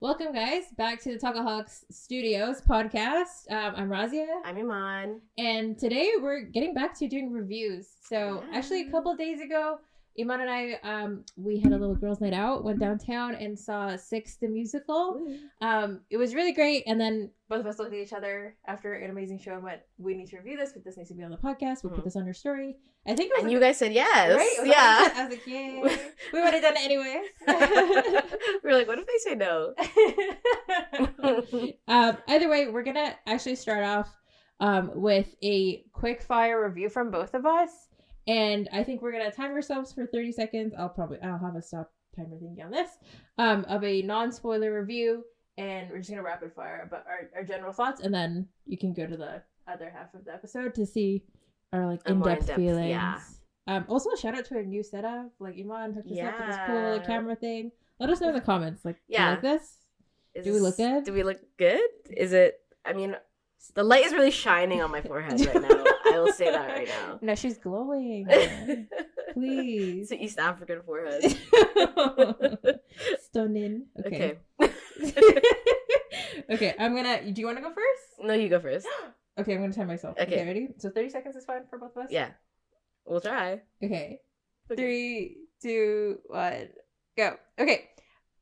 Welcome, guys, back to the Talkaholics Studios podcast. I'm Razia. I'm Iman. And today we're getting back to doing reviews. So, actually, a couple days ago, Iman and I, we had a little girls' night out, went downtown and saw Six the Musical. It was really great. And then both of us looked at each other after an amazing show and went, we need to review this, but this needs to be on the podcast. We'll put this on your story. I think it was you guys said yes. Right? Yeah. I was like, yay. We would have done it anyways. We were like, what if they say no? Either way, we're going to actually start off with a quick fire review from both of us. And I think we're going to time ourselves for 30 seconds. I'll have a stop timer thingy on this, of a non-spoiler review. And we're just going to rapid fire about our general thoughts. And then you can go to the other half of the episode to see our like in-depth feelings. Yeah. Also, a shout out to our new setup. Like, Iman hooked us up with this cool little camera thing. Let us know in the comments. Like, do you like this? Do we look good? Do we look good? Is it, I mean, the light is really shining on my forehead right now. I will say that right now. No, she's glowing. Please. It's an East African forehead. Stunning. Okay. Okay, do you want to go first? No, you go first. Okay, I'm going to time myself. Okay, ready? So 30 seconds is fine for both of us? Yeah. We'll try. Okay. 3, 2, 1, go. Okay.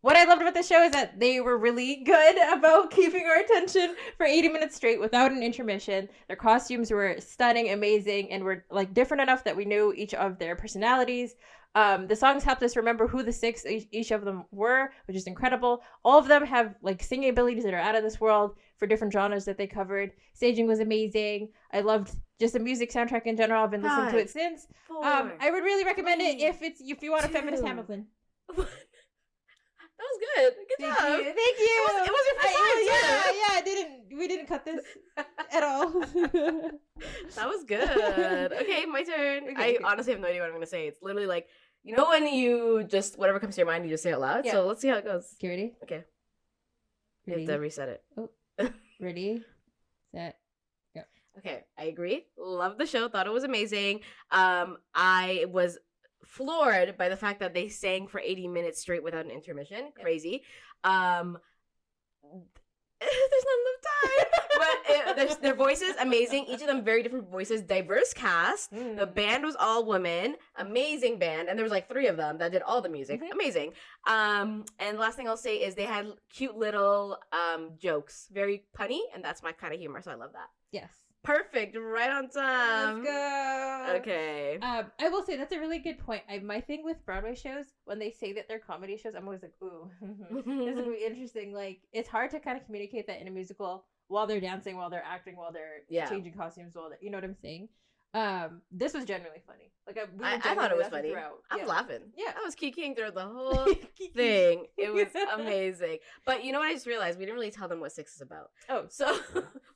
What I loved about the show is that they were really good about keeping our attention for 80 minutes straight without an intermission. Their costumes were stunning, amazing, and were like different enough that we knew each of their personalities. The songs helped us remember who the six each of them were, which is incredible. All of them have like singing abilities that are out of this world for different genres that they covered. Staging was amazing. I loved just the music soundtrack in general. I've been listening to it since. 4, I would really recommend 3, it if you want a feminist Hamilton. That was good. Good job. Thank you. It was your first time. Yeah. We didn't cut this at all. That was good. Okay, my turn. I honestly have no idea what I'm going to say. It's literally like, you know when you just, whatever comes to your mind, you just say it out loud? Yeah. So let's see how it goes. Okay, ready? Okay. Ready? You have to reset it. Oh. Ready, set, go. Okay, I agree. Loved the show. Thought it was amazing. I was floored by the fact that they sang for 80 minutes straight without an intermission. Crazy. There's not enough time. But their voices, amazing. Each of them very different voices. Diverse cast. The band was all women. Amazing band. And there was like 3 of them that did all the music. Amazing. And the last thing I'll say is they had cute little jokes. Very punny. And that's my kind of humor. So I love that. Yes. Perfect. Right on time. Let's go. Okay. I will say that's a really good point. My thing with Broadway shows, when they say that they're comedy shows, I'm always like, ooh, this is going to be interesting. Like, it's hard to kind of communicate that in a musical while they're dancing, while they're acting, while they're changing costumes, you know what I'm saying? This was genuinely funny. Like, I thought it was funny. I was laughing. Yeah. I was kikiing through the whole thing. It was amazing. But you know what I just realized? We didn't really tell them what Six is about. Oh. So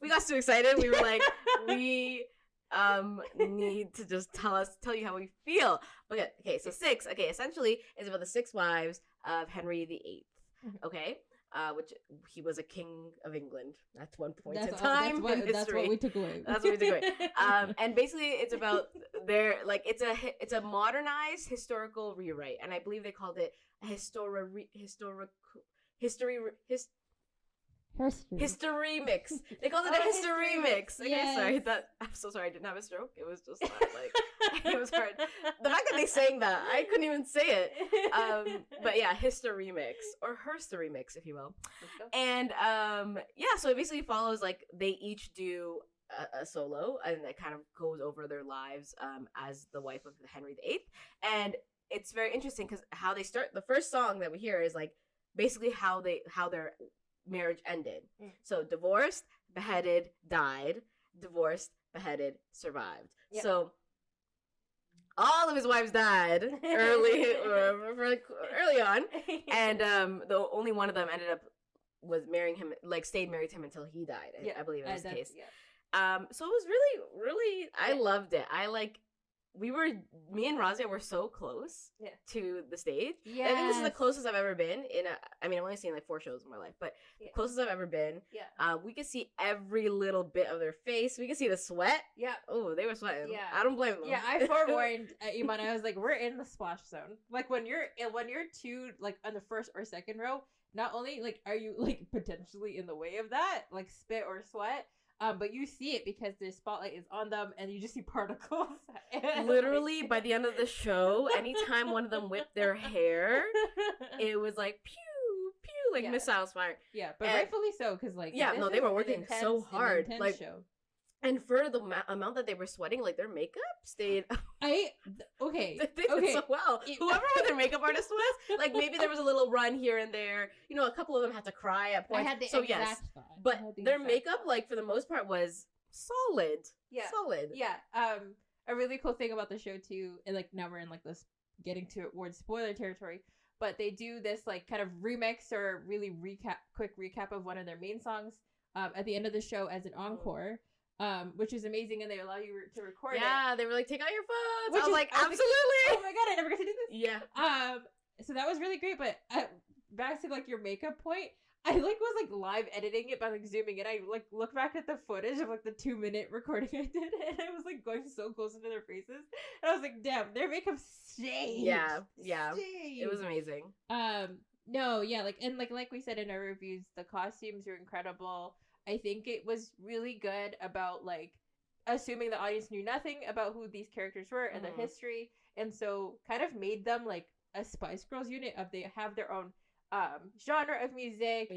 we got so excited. We were like, we need to just tell you how we feel. Okay, so Six, essentially is about the 6 wives of Henry VIII. Okay? Which he was a king of England at one point in time in history. That's what we took away. That's what we took away. And basically, it's about their it's a modernized historical rewrite, and I believe they called it a history mix. They called it a history mix. Okay, yes. Sorry. I'm so sorry. I didn't have a stroke. It was just like it was hard. The fact that they sang that, I couldn't even say it. But yeah, history mix or herstory mix, if you will. And so it basically follows like they each do a solo, and it kind of goes over their lives as the wife of Henry VIII. And it's very interesting because how they start. The first song that we hear is like basically how their marriage ended. So divorced, beheaded, died, divorced, beheaded, survived. Yep. So all of his wives died early on, and the only one of them was marrying him, like stayed married to him until he died. I believe in his case. Yeah. So it was really I loved it. Me and Razia were so close to the stage. Yeah, I think this is the closest I've ever been I've only seen like 4 shows in my life, but the closest I've ever been. Yeah. We could see every little bit of their face. We could see the sweat. Yeah. Oh, they were sweating. Yeah. I don't blame them. Yeah, I forewarned Iman. I was like, we're in the splash zone. Like when you're too like on the first or second row, not only like are you like potentially in the way of that, like spit or sweat, but you see it because the spotlight is on them and you just see particles. Literally, by the end of the show, anytime one of them whipped their hair, it was like pew pew, like missiles fire. Yeah, but rightfully so, because like they were working so hard, like show. And for the amount that they were sweating, like their makeup stayed. Okay. They did so well. Whoever their makeup artist was, like maybe there was a little run here and there. You know, a couple of them had to cry at points. I had the exact thought. But their makeup, like for the most part, was solid. Yeah. Solid. Yeah. A really cool thing about the show too, and like now we're in like this getting towards spoiler territory, but they do this like kind of remix or really quick recap of one of their main songs at the end of the show as an encore. Which is amazing, and they allow you to record it. Yeah, they were like, take out your phones. I was like, absolutely. Oh my god, I never got to do this. Yeah. So that was really great, but back to like your makeup point, I like was like live editing it by like zooming in. I like look back at the footage of like the 2-minute recording I did, and I was like going so close into their faces, and I was like, damn, their makeup stayed. Yeah. Stayed. It was amazing. No, yeah, like and like we said in our reviews, the costumes were incredible. I think it was really good about like assuming the audience knew nothing about who these characters were and their history, and so kind of made them like a Spice Girls unit of they have their own genre of music,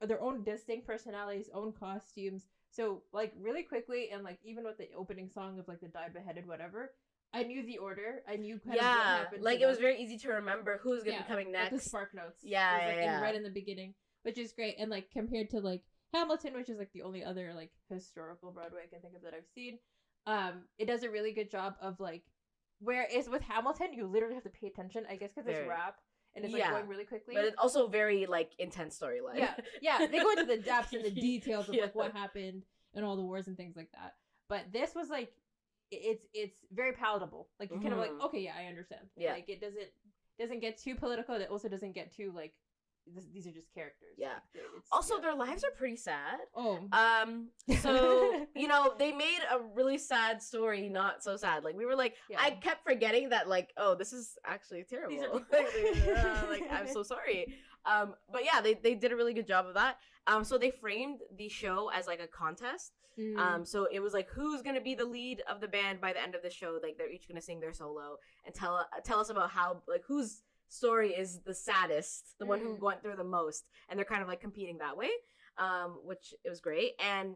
their own distinct personalities, own costumes. So like really quickly, and like even with the opening song of like the died beheaded whatever, I knew the order. I knew kind of what happened. Like it was very easy to remember who's gonna be coming next. Like the spark notes. Yeah, right in the beginning, which is great. And like compared to like Hamilton, which is like the only other like historical Broadway I can think of that I've seen, it does a really good job of like, whereas with Hamilton you literally have to pay attention, I guess because it's rap and it's like going really quickly, but it's also very like intense storyline. They go into the depths and the details of like what happened and all the wars and things like that. But this was like it's very palatable, like you kind of like, okay, yeah, I understand. Like it doesn't get too political, it also doesn't get too like these are just characters. Also, their lives are pretty sad. So you know, they made a really sad story not so sad. Like we were like, I kept forgetting that like, oh, this is actually terrible. Like I'm so sorry. But yeah, they did a really good job of that. So they framed the show as like a contest. So it was like, who's gonna be the lead of the band by the end of the show? Like they're each gonna sing their solo and tell us about how like who's story is the saddest, the one who went through the most, and they're kind of like competing that way, which it was great. And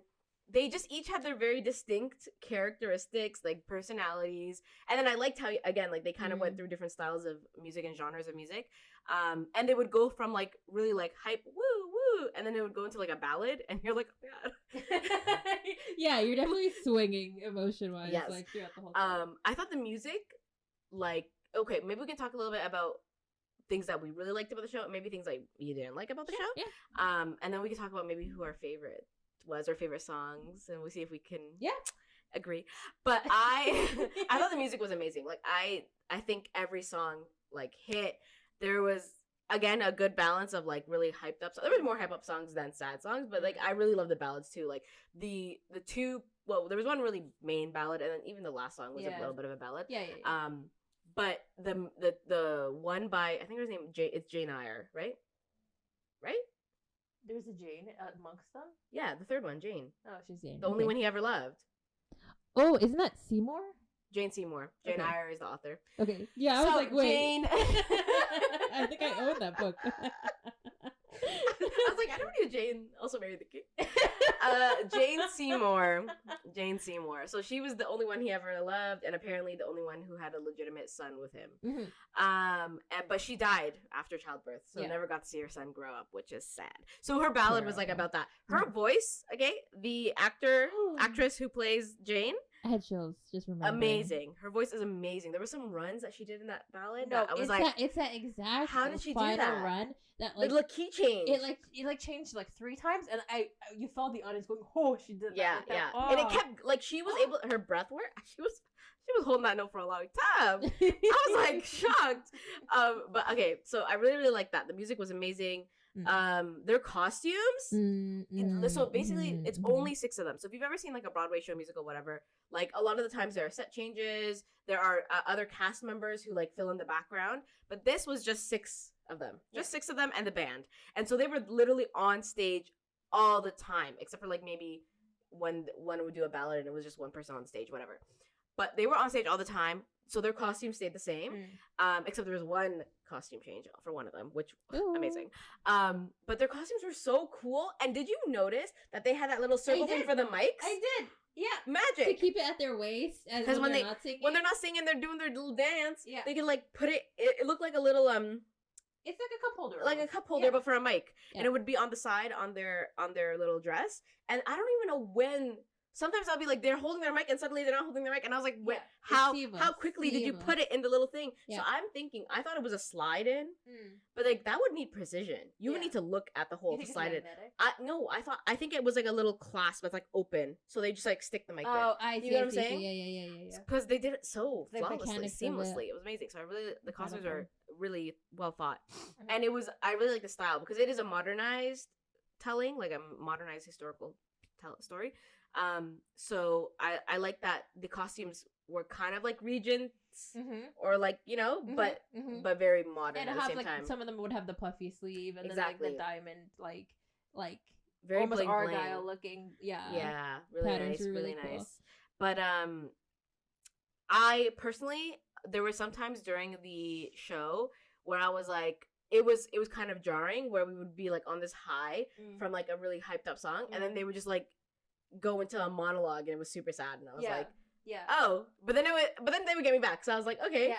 they just each had their very distinct characteristics, like personalities. And then I liked how again like they kind of went through different styles of music and genres of music, and they would go from like really like hype woo woo, and then it would go into like a ballad, and you're like, oh my god. Yeah, you're definitely swinging emotion wise, like throughout the whole time. I thought the music, like, okay, maybe we can talk a little bit about things that we really liked about the show, maybe things like you didn't like about the show. And then we can talk about maybe who our favorite was, our favorite songs, and we'll see if we can agree. But I thought the music was amazing. Like I think every song like hit. There was again a good balance of like really hyped up. So there was more hype up songs than sad songs, but like I really love the ballads too. Like the two, well, there was one really main ballad, and then even the last song was a little bit of a ballad. But the one by, I think her name it's Jane Eyre, right? There's a Jane amongst them? Yeah, the third one, Jane. Oh, she's Jane. The only one he ever loved. Oh, isn't that Seymour? Jane Seymour. Jane Eyre is the author. Okay. Yeah, I was like, wait. Jane. I think I own that book. I was like, I never knew Jane also married the king. Jane Seymour. So she was the only one he ever loved, and apparently the only one who had a legitimate son with him. But she died after childbirth, so never got to see her son grow up, which is sad. So her ballad was like about that. Her voice, okay, the actress who plays Jane. I had chills just remembering. Amazing. Her voice is amazing. There were some runs that she did in that ballad. No, I was it's that exact. How did she do final that? Run that like the key change. It changed like 3 times, and you felt the audience going, "Oh, she did that!" Oh. And it kept like she was able. Her breath work. She was holding that note for a long time. I was like shocked. But okay, so I really really liked that. The music was amazing. Their costumes. So basically, it's only 6 of them. So if you've ever seen like a Broadway show, musical, whatever, like a lot of the times there are set changes. There are other cast members who like fill in the background. But this was just 6 of them, just 6 of them and the band. And so they were literally on stage all the time, except for like maybe when one would do a ballad and it was just one person on stage, whatever. But they were on stage all the time, so their costumes stayed the same, except there was one costume change for one of them, which amazing. But their costumes were so cool. And did you notice that they had that little circle thing for the mics? I did. Yeah, magic. To keep it at their waist, because when they're not singing, they're doing their little dance. Yeah, they can like put it. It looked like a little It's like a cup holder. Like a cup holder, but for a mic, and it would be on the side on their little dress. And I don't even know when. Sometimes I'll be like, they're holding their mic, and suddenly they're not holding their mic, and I was like, how quickly did you put it in the little thing? So I'm thinking, I thought it was a slide in, but like that would need precision. You would need to look at the hole to slide it. I think it was like a little clasp that's like open, so they just like stick the mic in. Oh, I see. You know what I'm saying? Yeah. Because they did it so flawlessly, seamlessly. It was amazing. So the costumes are really well thought, and I really like the style because it is a modernized telling, like a modernized historical story. So I like that the costumes were kind of like regents or like, you know, but very modern and at the same time. Some of them would have the puffy sleeve and then like the diamond like very almost bling, Argyle looking. Yeah, really nice, really cool. Nice. But I personally, there were some times during the show where I was like, it was kind of jarring where we would be like on this high from like a really hyped up song and then they would just like go into a monologue and it was super sad and I was like, oh, but then they would get me back, so I was like, okay,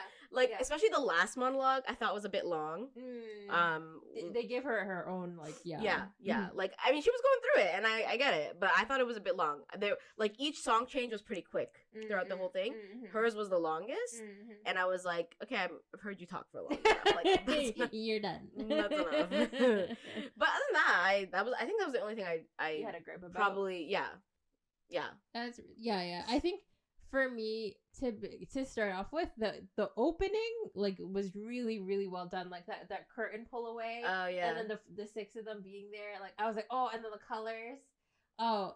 especially the last monologue I thought was a bit long. They give her own like like I mean she was going through it and I get it, but I thought it was a bit long. There like each song change was pretty quick throughout the whole thing. Hers was the longest and I was like, okay, I've heard you talk for a long time. Like, you're done. That's enough. But other than that, I think that was the only thing I had a gripe about. Probably That's I think for me to start off with, the opening like was really, really well done, like that curtain pull away, and then the 6 of them being there, like I was like, oh, and then the colors,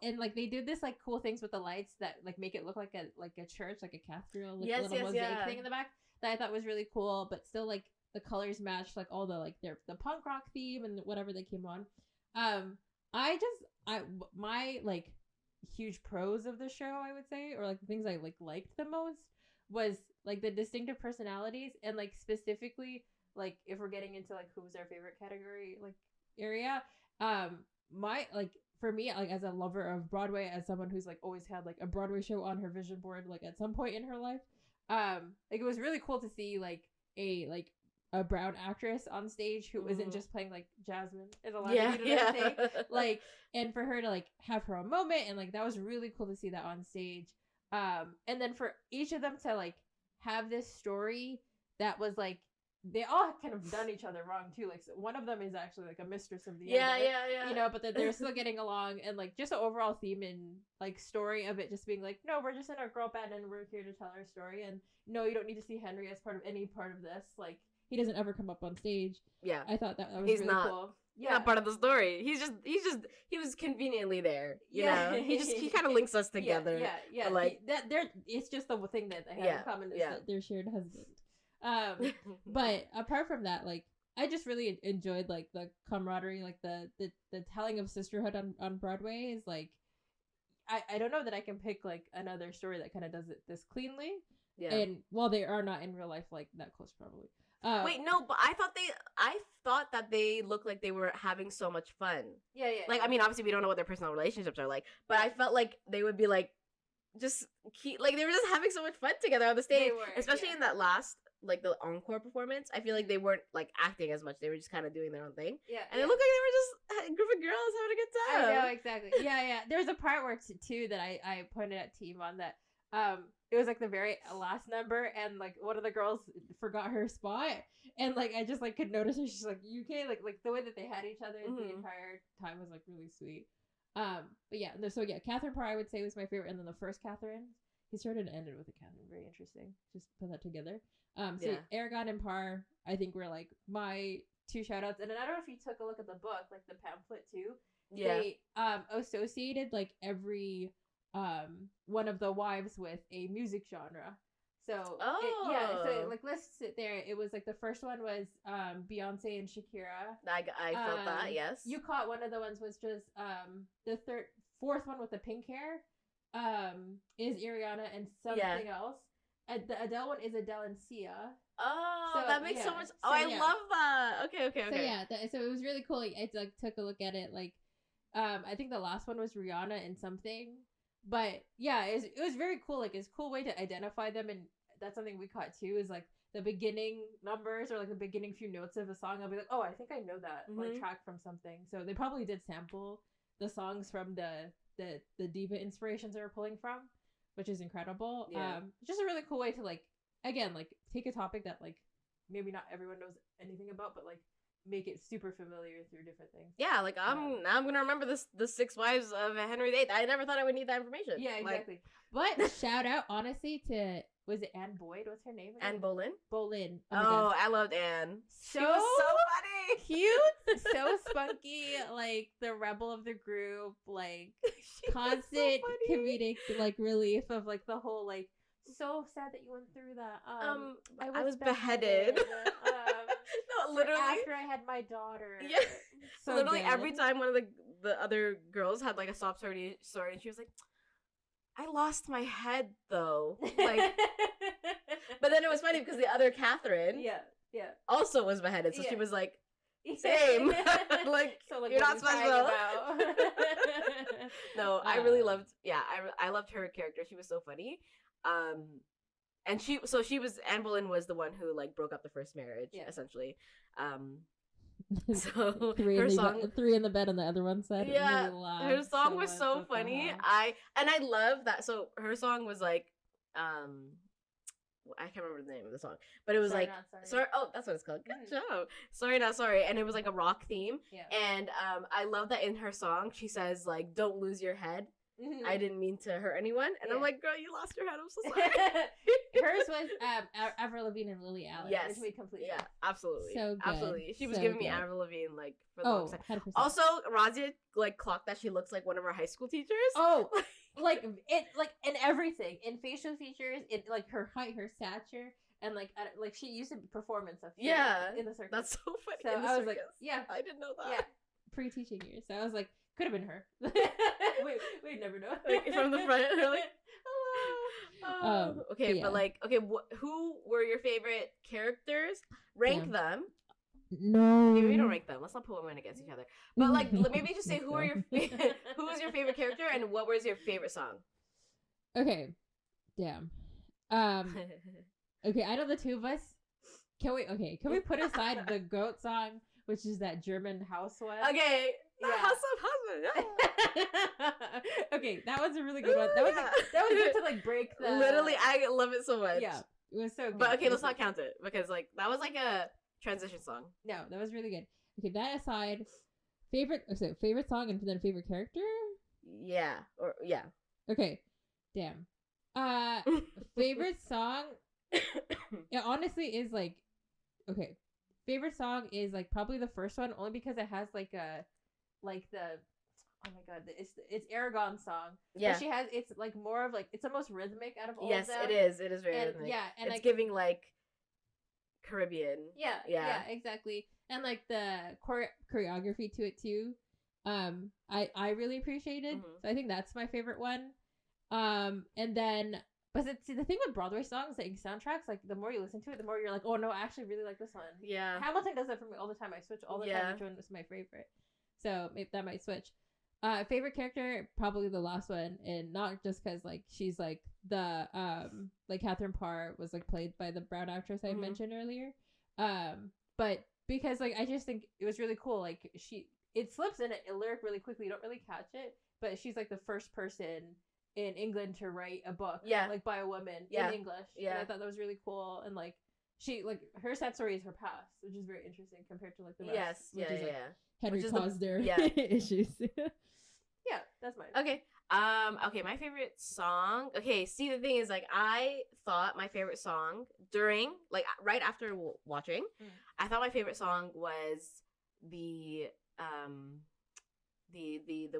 and like they did this like cool things with the lights that like make it look like a church, like a cathedral, like a little mosaic thing in the back that I thought was really cool, but still like the colors matched like all the like the punk rock theme and whatever they came on. My like huge pros of the show, I would say, or like the things I like liked the most was like the distinctive personalities, and like specifically like if we're getting into like who's our favorite category like area, my like for me, like as a lover of Broadway, as someone who's like always had like a Broadway show on her vision board like at some point in her life, like it was really cool to see like a brown actress on stage who isn't just playing like Jasmine is a lot of you know what I'm saying? Like, and for her to like have her own moment, and like that was really cool to see that on stage. And then for each of them to like have this story that was like they all kind of done each other wrong too. Like so one of them is actually like a mistress of the you know, but that they're still getting along, and like just the overall theme and like story of it just being like, no, we're just in our girl band and we're here to tell our story, and no, you don't need to see Henry as part of any part of this. Like he doesn't ever come up on stage. Yeah, I thought that was really cool. Yeah, not part of the story. He was conveniently there. You know, he kind of links us together. Yeah. Like it's just the thing that they have in common is that they're shared husband. But apart from that, like I just really enjoyed like the camaraderie, like the telling of sisterhood on Broadway is like I don't know that I can pick like another story that kind of does it this cleanly. Yeah. And while they are not in real life like that close, probably. Wait, no, but I thought that they looked like they were having so much fun. Yeah. Like, I mean, obviously we don't know what their personal relationships are like, but I felt like they would be like, just keep, like they were just having so much fun together on the stage, especially in that last, like the encore performance. I feel like they weren't like acting as much; they were just kind of doing their own thing. Yeah, and it looked like they were just a group of girls having a good time. I know exactly. Yeah. There's a part where too that I pointed at Team on that. It was like the very last number, and like one of the girls forgot her spot, and like I just like could notice her. She's like, "You okay?" Like the way that they had each other the entire time was like really sweet. But yeah, so Catherine Parr I would say was my favorite, and then the first Catherine, he started and ended with a Catherine. Very interesting. Just put that together. So Aragon and Parr, I think were like my 2 shout outs, and then I don't know if you took a look at the book, like the pamphlet too. Yeah. They associated like every one of the wives with a music genre. So Oh. so it like lists it there. It was like the first one was Beyonce and Shakira. I felt that, yes. You caught one of the ones was just the fourth one with the pink hair is Ariana and something else. The Adele one is Adele and Sia. Oh, So, that makes so yeah. much. So, Oh, I yeah. love that. Okay. So yeah, so it was really cool. Like, I like took a look at it. Like, I think the last one was Rihanna and something. But yeah, it was very cool. Like, it's a cool way to identify them, and that's something we caught too. Is like the beginning numbers or like the beginning few notes of a song. I'll be like, oh, I think I know that like track from something. So they probably did sample the songs from the diva inspirations they were pulling from, which is incredible. Yeah. Just a really cool way to like again like take a topic that like maybe not everyone knows anything about, but like make it super familiar through different things. Yeah, like I'm gonna remember the 6 wives of Henry VIII. I never thought I would need that information. Yeah, exactly. Like, but shout out honestly to was it Anne Boyd? What's her name? Anne Boleyn. Boleyn. Oh, I loved Anne. So she was so funny, cute, so spunky, like the rebel of the group, like constant so comedic like relief of like the whole like so sad that you went through that. I was beheaded. No, literally after I had my daughter. Yeah, so literally good. every time one of the other girls had like a sob story, and she was like, "I lost my head though." Like, but then it was funny because the other Catherine, also was beheaded, so she was like, "Same." like, so, like, you're not special. No, I really loved. Yeah, I loved her character. She was so funny. And she was Anne Boleyn was the one who like broke up the first marriage, essentially. So her song, 3 in the bed on the other one said, yeah, really her song was so funny. I love that. So her song was like, I can't remember the name of the song, but it was Sorry, like, Not Sorry. oh, that's what it's called. Good job. Sorry, Not Sorry, and it was like a rock theme. Yeah. And I love that in her song she says like, "Don't lose your head." Mm-hmm. I didn't mean to hurt anyone, and I'm like, girl, you lost your head. I'm so sorry. Hers was Avril Lavigne and Lily Allen. Yes, which we completely. Yeah, absolutely, so good. Absolutely. She was so giving good. me Avril Lavigne like for the longest time. 100%. Also, Razia like clocked that she looks like one of our high school teachers. Oh, like it, like in everything, in facial features, in like her height, her stature, and like she used to perform and stuff. Yeah, in the circus. That's so funny. So I was like, yeah, I didn't know that. Yeah, pre-teaching years. So I was like, could have been her. We'd never know. Like, from the front, they're like, hello. Okay, but like, okay, who were your favorite characters? Rank them. No, maybe we don't rank them. Let's not put women against each other. But like, maybe just say who was your favorite character and what was your favorite song? Okay, damn. Okay, I know the two of us. Can we put aside the goat song, which is that German house one? Okay. Yeah. House of Husband. Yeah. Okay, that was a really good one. That was good to like break the. Literally, I love it so much. Yeah, it was so good. But okay, let's not count it because like that was like a transition song. No, that was really good. Okay, that aside, favorite song and then favorite character. Yeah. Okay, damn. Favorite song. It honestly is like, okay, favorite song is like probably the first one only because it has like a. Like the, oh my god, it's Aragon's song. Yeah, but she has it's like more of like it's the most rhythmic out of all of them. Yes, it is very rhythmic. Yeah, and it's like, giving like Caribbean. Yeah, exactly. And like the choreography to it too, I really appreciated. Mm-hmm. So I think that's my favorite one. And then. But the thing with Broadway songs, like soundtracks, like the more you listen to it, the more you're like, oh no, I actually really like this one. Yeah. Hamilton does that for me all the time. I switch all the time which one was my favorite. So maybe that might switch. Favorite character, probably the last one, and not just because like she's like the like Catherine Parr was like played by the brown actress I mentioned earlier. But because like I just think it was really cool. Like it slips in a lyric really quickly. You don't really catch it, but she's like the first person in England to write a book, like by a woman in English. And I thought that was really cool. And like she like her sad story is her past, which is very interesting compared to like the rest. Yes, like, Henry caused their issues. Yeah, that's mine. Okay. Okay, my favorite song. Okay, see the thing is like I thought my favorite song during like right after watching, I thought my favorite song was the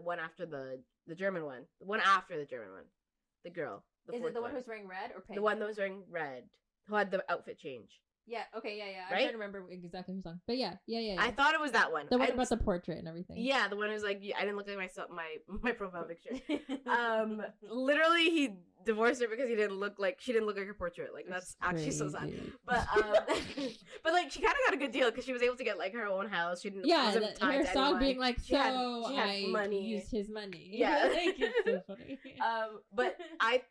one after the German one. The one after the German one. The girl. Is it the one who's wearing red or pink? The one that was wearing red, who had the outfit change. Yeah. Okay. Yeah. Right? I'm trying to remember exactly whose song, but yeah. I thought it was that one. The one about the portrait and everything. Yeah, the one who's like, I didn't look like myself, my profile picture. Literally, he divorced her because she didn't look like her portrait. Like that's actually so sad. But but like she kind of got a good deal because she was able to get like her own house. She didn't. Wasn't tied her to song anyone. being like, she had money. Used his money. Yeah, like, it's so funny. But I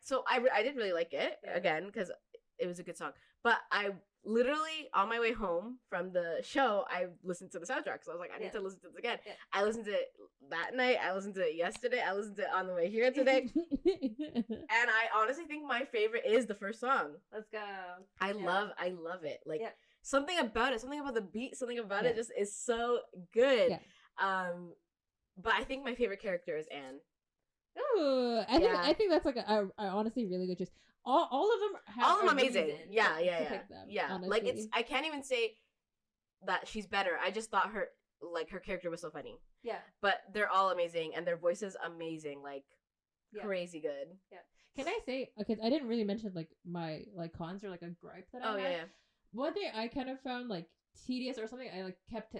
did really like it again because it was a good song. But I literally on my way home from the show, I listened to the soundtrack because I was like, I need to listen to this again. Yeah. I listened to it that night. I listened to it yesterday. I listened to it on the way here today. And I honestly think my favorite is the first song. Let's go. I love it. Like something about it, something about the beat, something about it just is so good. Yeah. But I think my favorite character is Anne. Oh, I think that's like a honestly really good choice. All of them all of them amazing. Yeah. Honestly. Like I can't even say that she's better. I just thought her character was so funny. Yeah. But they're all amazing and their voices amazing. Like crazy good. Yeah. Can I say, because I didn't really mention like my like cons or like a gripe that I had. Yeah. One thing I kind of found like tedious or something I like kept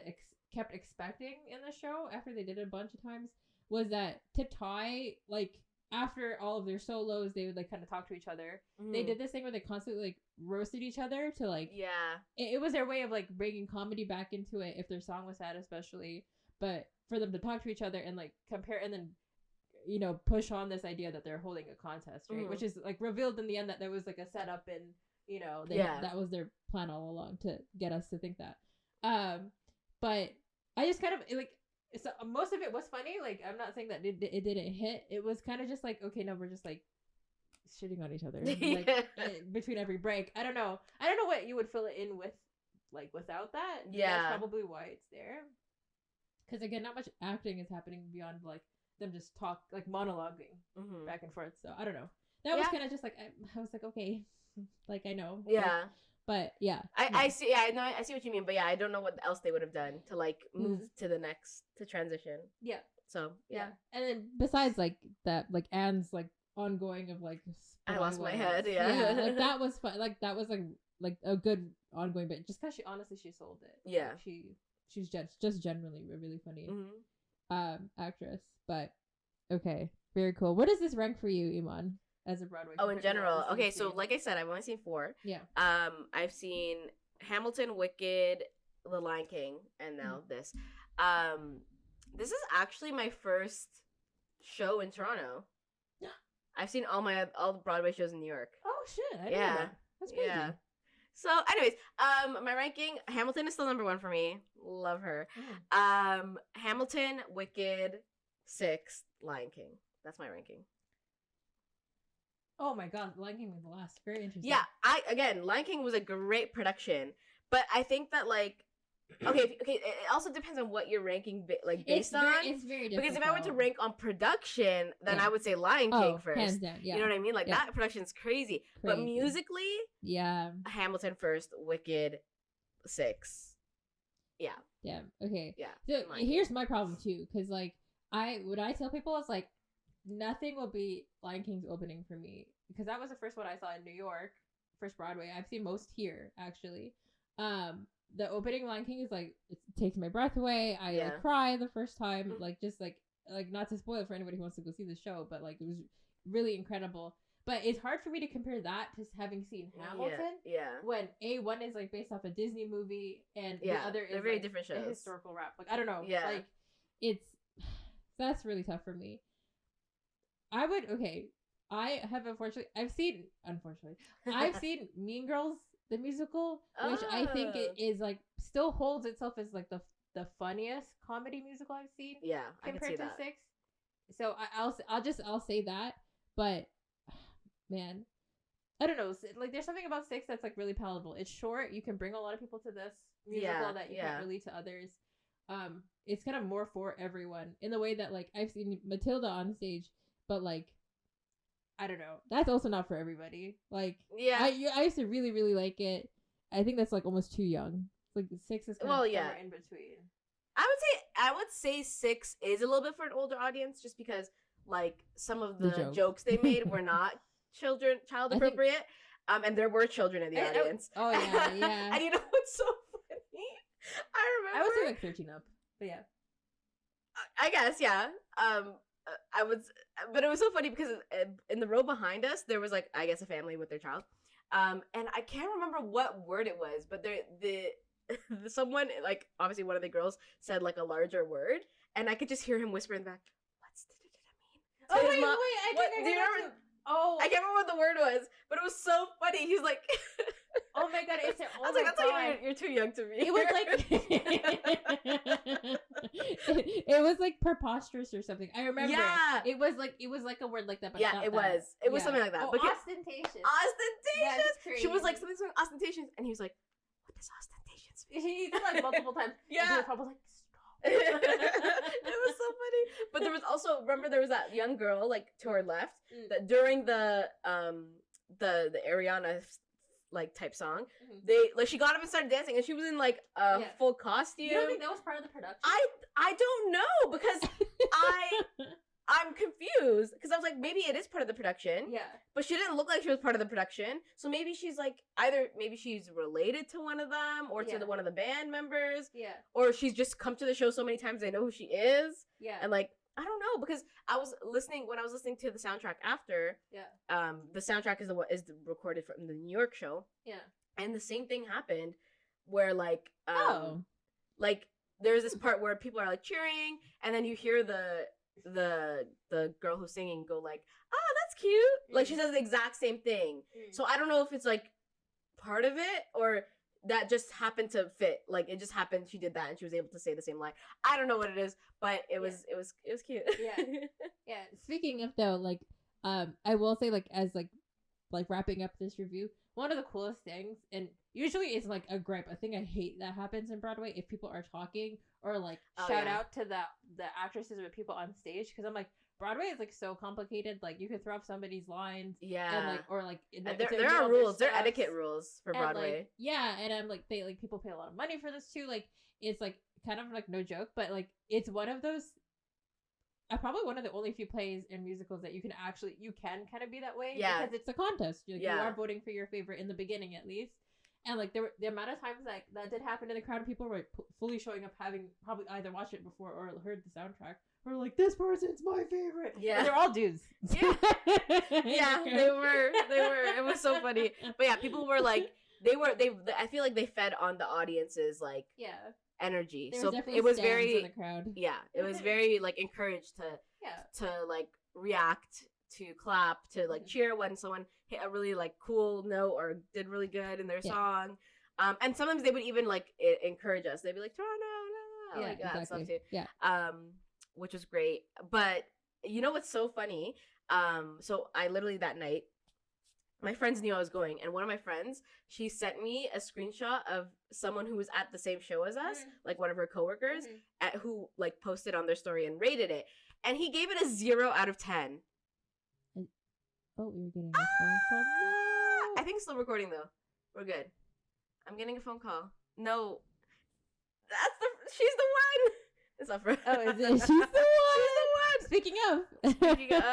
expecting in the show after they did it a bunch of times was that to tie like after all of their solos, they would like kind of talk to each other. Mm. They did this thing where they constantly like roasted each other to like it was their way of like bringing comedy back into it if their song was sad especially, but for them to talk to each other and like compare and then push on this idea that they're holding a contest, right? Which is like revealed in the end that there was like a setup and that was their plan all along to get us to think that. But I just kind of like. So most of it was funny. Like I'm not saying that it didn't hit. It was kind of just like, okay, no, we're just like shitting on each other like between every break. I don't know what you would fill it in with, like without that. Yeah, that's probably why it's there. Because again, not much acting is happening beyond like them just monologuing back and forth. So I don't know. That was kind of just like I was like, okay, like I know. Yeah. But yeah, I see. Yeah, I know. I see what you mean. But yeah, I don't know what else they would have done to like move to the next to transition. Yeah. So yeah. And then besides like that, like Anne's like ongoing of like I lost my head. Yeah. Like that was fun. Like that was like a good ongoing bit. Just because she sold it. Yeah. Like, she's just generally a really funny actress. But okay, very cool. What does this rank for you, Iman? As a Broadway. Oh, in general. Okay, so like I said, I've only seen 4. Yeah. I've seen Hamilton, Wicked, The Lion King, and now this. This is actually my first show in Toronto. I've seen all the Broadway shows in New York. Oh shit! I didn't know that. That's crazy. Yeah. So, anyways, my ranking: Hamilton is still number 1 for me. Love her. Hamilton, Wicked, 6th, Lion King. That's my ranking. Oh my god, Lion King was the last. Very interesting. Yeah, Lion King was a great production, but I think that like, okay, it also depends on what you're ranking based on. It's very difficult. Because if I were to rank on production, then I would say Lion King first. Hands down, yeah. You know what I mean? Like that production's crazy. But musically, Hamilton first, Wicked 6. Yeah. Yeah. Okay. Yeah. So here's my problem too, because like what I tell people is like, nothing will beat Lion King's opening for me because that was the first one I saw in New York, first Broadway. I've seen most here actually. The opening Lion King is like it takes my breath away. I like cry the first time, like just like not to spoil it for anybody who wants to go see the show, but like it was really incredible. But it's hard for me to compare that to having seen Hamilton. Yeah. When one is like based off a Disney movie and the other is very different shows. A historical rap. Like I don't know. Yeah. Like that's really tough for me. I have I've seen Mean Girls the musical, which I think it is like still holds itself as like the funniest comedy musical I've seen. Yeah, compared to 6. So I'll say that, but man, I don't know. Like there's something about 6 that's like really palatable. It's short. You can bring a lot of people to this musical that you can't relate to others. It's kind of more for everyone in the way that like I've seen Matilda on stage. But like, I don't know. That's also not for everybody. Like, I used to really, really like it. I think that's like almost too young. Like 6 is kind of somewhere in between. I would say 6 is a little bit for an older audience, just because like some of The the jokes. jokes they made were not child think- appropriate. And there were children in the audience. Oh yeah, yeah. And you know what's so funny? I remember. I would say like 13 up, but yeah. I guess, yeah. I was, but it was so funny because in the row behind us there was like, I guess, a family with their child. And I can't remember what word it was, but someone, like, obviously one of the girls said like a larger word, and I could just hear him whisper in the back, "What's da da da Oh mean?" wait, To his mom. I What- think do I you heard remember? that too. Oh, I can't remember what the word was, but it was so funny. He's like, oh my god, it's I was like, that's like you're too young to be. It was like It was like preposterous or something. I remember. Yeah. it was like a word like that, but Yeah, not it that. was. It was Yeah. something like that. Oh, Because ostentatious. ostentatious. That's She was like crazy. something ostentatious, and he was like, "What does ostentatious mean?" He did like multiple times. Yeah. And he was probably like, stop. It was so funny. But there was also, remember, there was that young girl like to her left Mm. that during the Ariana like type song, Mhm. they like she got up and started dancing, and she was in like a Yeah. full costume. You don't think that was part of the production? I don't know, because I'm confused, because I was like, maybe it is part of the production, Yeah. but she didn't look like she was part of the production. So maybe she's like, either maybe she's related to one of them, or Yeah. to one of the band members, Yeah. or she's just come to the show so many times they know who she is. Yeah. And like, I don't know, because when I was listening to the soundtrack after, Yeah. the soundtrack is recorded from the New York show, Yeah. and the same thing happened, where like Oh. like there's this part where people are like cheering, and then you hear the girl who's singing go like, "Oh, that's cute." Like she says the exact same thing. Mm. So I don't know if it's like part of it, or that just happened to fit. Like it just happened, she did that and she was able to say the same line. I don't know what it is, but it was cute. Yeah. Yeah. Speaking of though, like, I will say, like, as like wrapping up this review, one of the coolest things, and usually it's like a gripe, a thing I hate that happens in Broadway, if people are talking or like Oh, Shout yeah. out to the actresses or people on stage, because I'm like, Broadway is like so complicated. Like you could throw off somebody's lines, Yeah. and like, or like And if there they're are doing rules. their There are stuff. etiquette rules for And, Broadway. like, yeah, and I'm like, they like people pay a lot of money for this too. Like it's like kind of like no joke, but like it's one of those. Probably one of the only few plays and musicals that you can kind of be that way. Yeah. because it's a contest. Like, Yeah. you are voting for your favorite in the beginning at least. And like the amount of times like that did happen in the crowd, people were fully showing up, having probably either watched it before or heard the soundtrack, or like, this person's my favorite. Yeah. And they're all dudes. Yeah. Yeah, they were. It was so funny. But yeah, people were like, I feel like they fed on the audience's like Yeah. energy. There so was definitely it was stands in very, the crowd. yeah, it was very like encouraged Yeah. to like react, to clap, to like Mhm. cheer when someone hit a really like cool note or did really good in their Yeah. song. And sometimes they would even like encourage us. They'd be like, Toronto, no, Yeah, like that stuff exactly. too. Yeah. Which was great. But you know what's so funny? So I literally that night, my friends knew I was going, and one of my friends, she sent me a screenshot of someone who was at the same show as us, Mhm. like one of her coworkers, Mhm. who like posted on their story and rated it, and he gave it a 0 out of 10. Oh, we were getting a phone call. No. I think it's still recording though. We're good. I'm getting a phone call. No, she's the one. It's not for. Oh, is it? She's the one. Speaking of. Speaking of,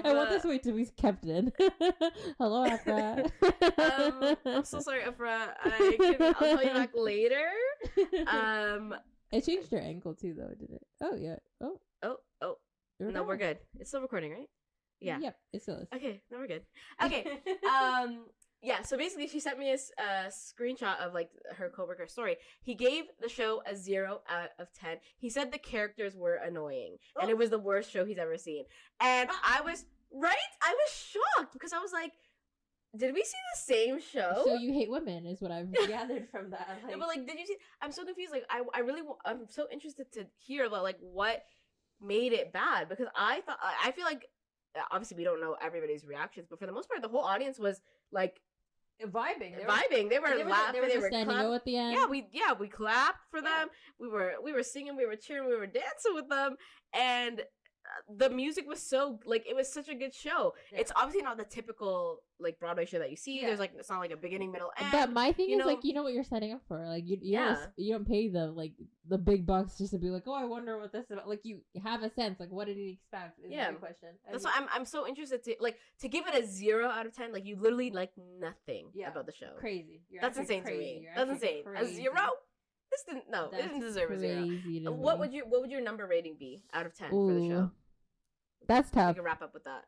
I want this way to be kept in. Hello, Afra. I'm so sorry, Afra. I'll call you back later. It changed your ankle too, though, did it? Oh yeah. Oh. No, we're good. It's still recording, right? Yeah. Yep. It still is. Okay, no, we're good. Okay. Yeah, so basically she sent me a screenshot of like her coworker's story. He gave the show a 0 out of 10. He said the characters were annoying and it was the worst show he's ever seen. And I was shocked because I was like, did we see the same show? So you hate women, is what I've Gathered from that. No, but like, did you see? I'm so confused. Like, I'm so interested to hear about like what made it bad, because I feel like obviously we don't know everybody's reactions, but for the most part, the whole audience was like vibing. They were laughing. They were standing clapping. O at the end. Yeah, we clapped for them. We were singing. We were cheering. We were dancing with them. And the music was so like it was such a good show. Yeah. It's obviously not the typical like Broadway show that you see. Yeah. There's like it's not like a beginning, middle, end. But my thing you is know? like, you know what you're signing up for. Like you Yeah. you don't pay the big bucks just to be like, oh, I wonder what this is about. Like you have a sense. Like, what did he expect? Is Yeah. the question. That's why I'm so interested to give it a 0 out of 10. Like you literally like nothing Yeah. about the show. Crazy. You're That's actually insane to crazy. me. You're That's actually insane. crazy. A 0? This didn't. No, it didn't deserve a 0. crazy to What me. would your number rating be out of 10 for the show? Ooh. That's We tough. can wrap up with that.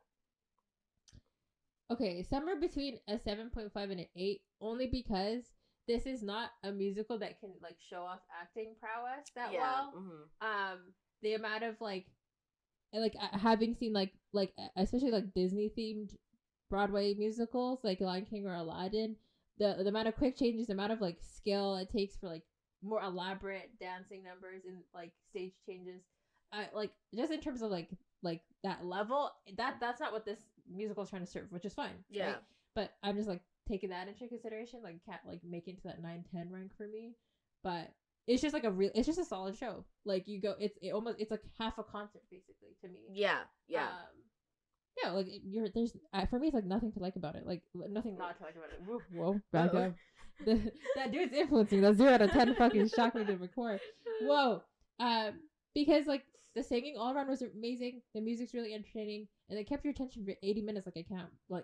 Okay, somewhere between a 7.5 and an 8, only because this is not a musical that can like show off acting prowess that well. Mm-hmm. The amount of like having seen like especially like Disney themed Broadway musicals like Lion King or Aladdin, the amount of quick changes, the amount of like skill it takes for like more elaborate dancing numbers and like stage changes, like just in terms of like that level, that's not what this musical is trying to serve, which is fine. Yeah. Right? But I'm just like taking that into consideration, like can't like make it to that 9-10 rank for me. But it's just like it's just a solid show. Like you go, it's like half a concert basically to me. Yeah. Yeah. Yeah, like there's for me it's like nothing to like about it. Like nothing not to like about it. Whoa, back up. That dude's influencing. That 0 out of 10 fucking shocked me to the core. Whoa. Because like the singing all around was amazing. The music's really entertaining, and it kept your attention for 80 minutes. Like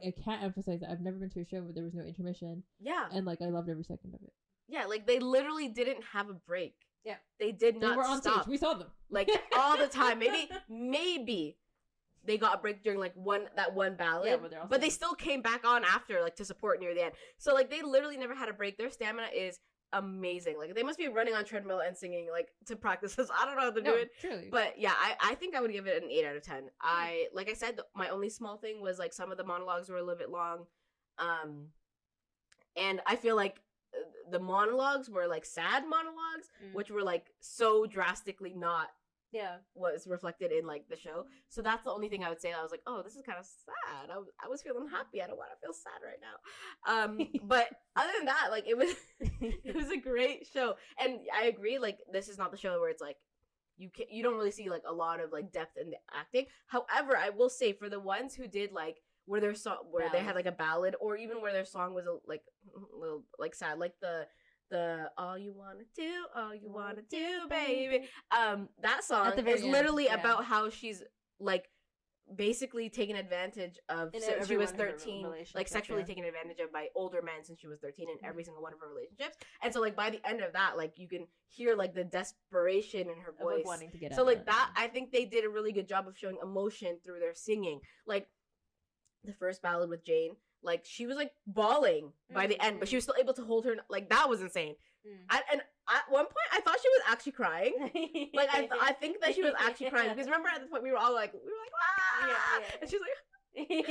I can't emphasize that. I've never been to a show where there was no intermission. Yeah. And like I loved every second of it. Yeah, like they literally didn't have a break. Yeah. They did not They were on stop. stage. We saw them. Like all the time. Maybe they got a break during like that one ballad. Yeah, but they're all but they singing. still came back on after like to support near the end. So like they literally never had a break. Their stamina is amazing. Like they must be running on treadmill and singing like to practice this. I don't know how they're doing. Truly. But yeah, I think I would give it an 8 out of 10. Like I said, my only small thing was like some of the monologues were a little bit long. And I feel like the monologues were like sad monologues, which were like so drastically not was reflected in like the show. So that's the only thing I would say. I was like, oh, this is kind of sad. I was feeling happy. I don't want to feel sad right now. But other than that, like it was a great show. And I agree, like this is not the show where it's like you don't really see like a lot of like depth in the acting. However, I will say for the ones who did like where their song where they had like a ballad, or even where their song was a little like sad, like the all you wanna do baby, that song is literally about how she's like basically taken advantage of since she was 13, like sexually taken advantage of by older men since she was 13 in every single one of her relationships. And so like by the end of that, like you can hear like the desperation in her voice, like, wanting to get so out like of that. I think they did a really good job of showing emotion through their singing. Like the first ballad with Jane, like she was like bawling by the end, but she was still able to hold her, like that was insane. And at one point I thought she was actually crying. Like I think that she was actually crying, because remember at the point we were like ah! Yeah. And she's like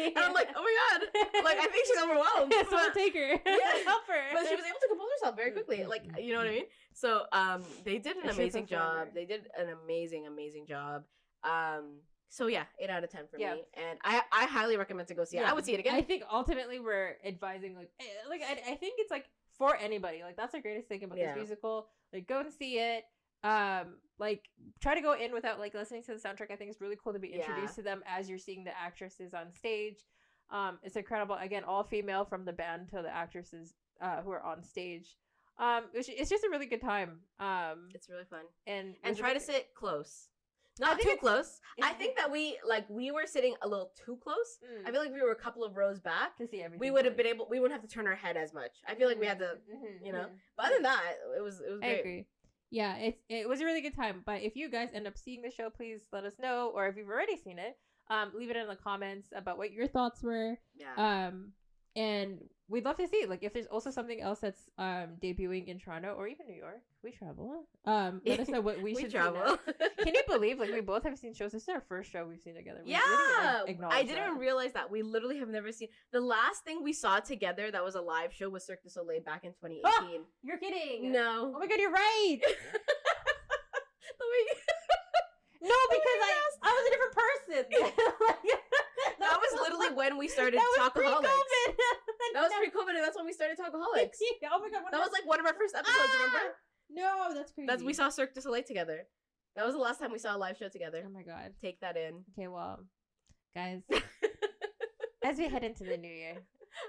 and I'm like, oh my god, like I think she's overwhelmed. So I'll take her. Help her. But she was able to compose herself very quickly, like, you know what I mean? So they did an amazing job. They did an amazing job. So yeah, 8 out of 10 for me, and I highly recommend to go see it. I would see it again. I think ultimately we're advising like I think it's like for anybody. Like that's the greatest thing about this musical. Like go and see it. Like try to go in without like listening to the soundtrack. I think it's really cool to be introduced to them as you're seeing the actresses on stage. It's incredible. Again, all female from the band to the actresses who are on stage. It's just a really good time. It's really fun, and try to sit close. Not too close. I think that we were sitting a little too close. I feel like if we were a couple of rows back to see everything. We would have been able. We wouldn't have to turn our head as much. I feel like we had to, you know. But other than that, it was great. I agree. Yeah, it was a really good time. But if you guys end up seeing the show, please let us know. Or if you've already seen it, leave it in the comments about what your thoughts were. Yeah. And we'd love to see like if there's also something else that's debuting in Toronto or even New York. We travel. Let us know what we should travel. Can you believe like we both have seen shows? This is our first show we've seen together. I didn't even realize that. We literally have never seen. The last thing we saw together that was a live show was Cirque du Soleil back in 2018. Oh, you're kidding. No. Oh my god, you're right. No, because I was a different person. That was literally when we started Talkaholics. That was pre-COVID, and that's when we started Talkaholics. Oh my god, that was like one of our first episodes. Remember? No, that's crazy. We saw Cirque du Soleil together. That was the last time we saw a live show together. Oh my god. Take that in. Okay, well, guys, As we head into the new year,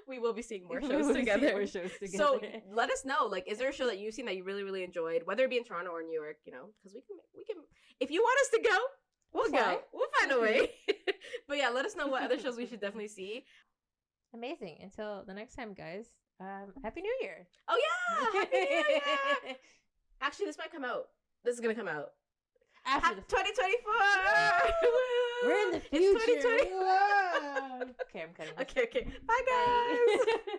We will be seeing more we shows will be seeing together. more shows together. So let us know, like, is there a show that you've seen that you really, really enjoyed, whether it be in Toronto or New York, you know, because we can, if you want us to go, we'll fly. go. We'll find a way. But yeah, let us know what other shows we should definitely see. Amazing. Until the next time, guys. Happy New Year. Oh yeah, Happy New Year! Actually, this might come out. This is gonna come out. After the 2024. We're in the It's future. 2020. Okay, I'm cutting this. Okay. Bye, guys. Bye.